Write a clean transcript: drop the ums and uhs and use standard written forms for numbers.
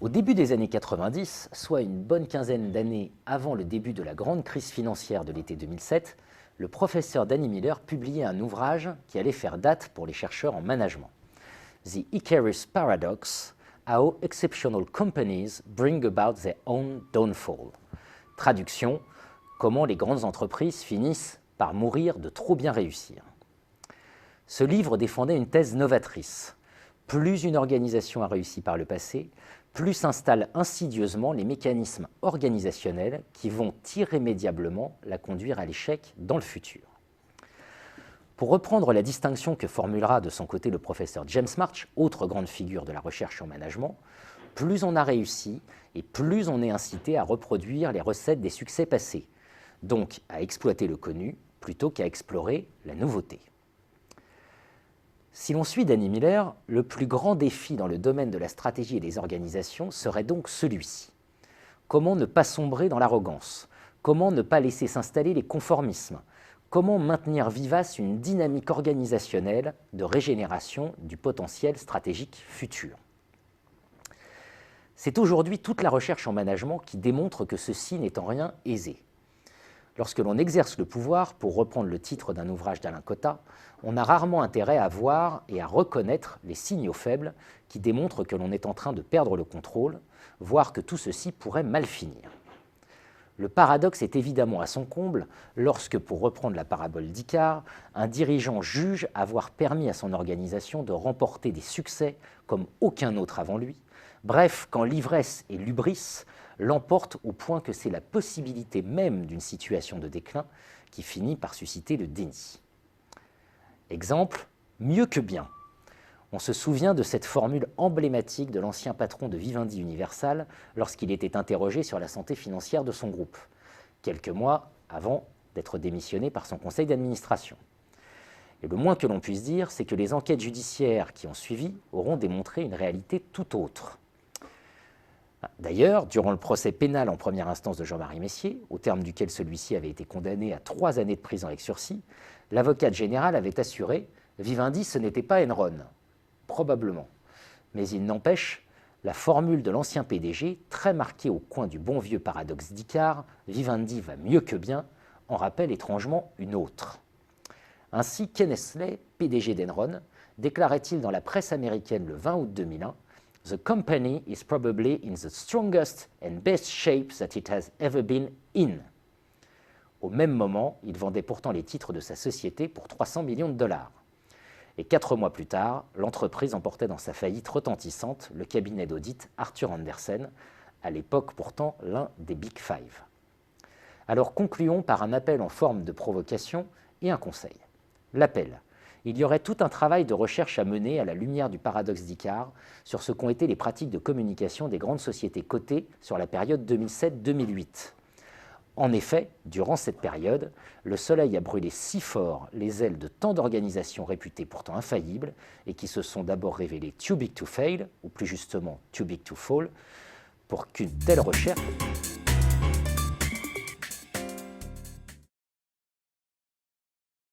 Au début des années 90, soit une bonne quinzaine d'années avant le début de la grande crise financière de l'été 2007, le professeur Danny Miller publiait un ouvrage qui allait faire date pour les chercheurs en management. The Icarus Paradox, How Exceptional Companies Bring About Their Own Downfall. Traduction, comment les grandes entreprises finissent par mourir de trop bien réussir. Ce livre défendait une thèse novatrice. Plus une organisation a réussi par le passé, plus s'installent insidieusement les mécanismes organisationnels qui vont irrémédiablement la conduire à l'échec dans le futur. Pour reprendre la distinction que formulera de son côté le professeur James March, autre grande figure de la recherche en management, plus on a réussi et plus on est incité à reproduire les recettes des succès passés, donc à exploiter le connu plutôt qu'à explorer la nouveauté. Si l'on suit Danny Miller, le plus grand défi dans le domaine de la stratégie et des organisations serait donc celui-ci. Comment ne pas sombrer dans l'arrogance? Comment ne pas laisser s'installer les conformismes? Comment maintenir vivace une dynamique organisationnelle de régénération du potentiel stratégique futur? C'est aujourd'hui toute la recherche en management qui démontre que ceci n'est en rien aisé. Lorsque l'on exerce le pouvoir, pour reprendre le titre d'un ouvrage d'Alain Cotta, on a rarement intérêt à voir et à reconnaître les signaux faibles qui démontrent que l'on est en train de perdre le contrôle, voire que tout ceci pourrait mal finir. Le paradoxe est évidemment à son comble lorsque, pour reprendre la parabole d'Icare, un dirigeant juge avoir permis à son organisation de remporter des succès comme aucun autre avant lui, bref, quand l'ivresse et l'hubris l'emportent au point que c'est la possibilité même d'une situation de déclin qui finit par susciter le déni. Exemple, mieux que bien. On se souvient de cette formule emblématique de l'ancien patron de Vivendi Universal lorsqu'il était interrogé sur la santé financière de son groupe, quelques mois avant d'être démissionné par son conseil d'administration. Et le moins que l'on puisse dire, c'est que les enquêtes judiciaires qui ont suivi auront démontré une réalité tout autre. D'ailleurs, durant le procès pénal en première instance de Jean-Marie Messier, au terme duquel celui-ci avait été condamné à 3 années de prison avec sursis, l'avocate générale avait assuré « Vivendi, ce n'était pas Enron ». Probablement. Mais il n'empêche, la formule de l'ancien PDG, très marquée au coin du bon vieux paradoxe d'Icare, « Vivendi va mieux que bien », en rappelle étrangement une autre. Ainsi, Ken Hesley, PDG d'Enron, déclarait-il dans la presse américaine le 20 août 2001 « The company is probably in the strongest and best shape that it has ever been in ». Au même moment, il vendait pourtant les titres de sa société pour 300 millions de dollars. Et 4 mois plus tard, l'entreprise emportait dans sa faillite retentissante le cabinet d'audit Arthur Andersen, à l'époque pourtant l'un des Big Five. Alors concluons par un appel en forme de provocation et un conseil. L'appel. Il y aurait tout un travail de recherche à mener à la lumière du paradoxe d'Icare sur ce qu'ont été les pratiques de communication des grandes sociétés cotées sur la période 2007-2008. En effet, durant cette période, le soleil a brûlé si fort les ailes de tant d'organisations réputées pourtant infaillibles et qui se sont d'abord révélées too big to fail, ou plus justement too big to fall, pour qu'une telle recherche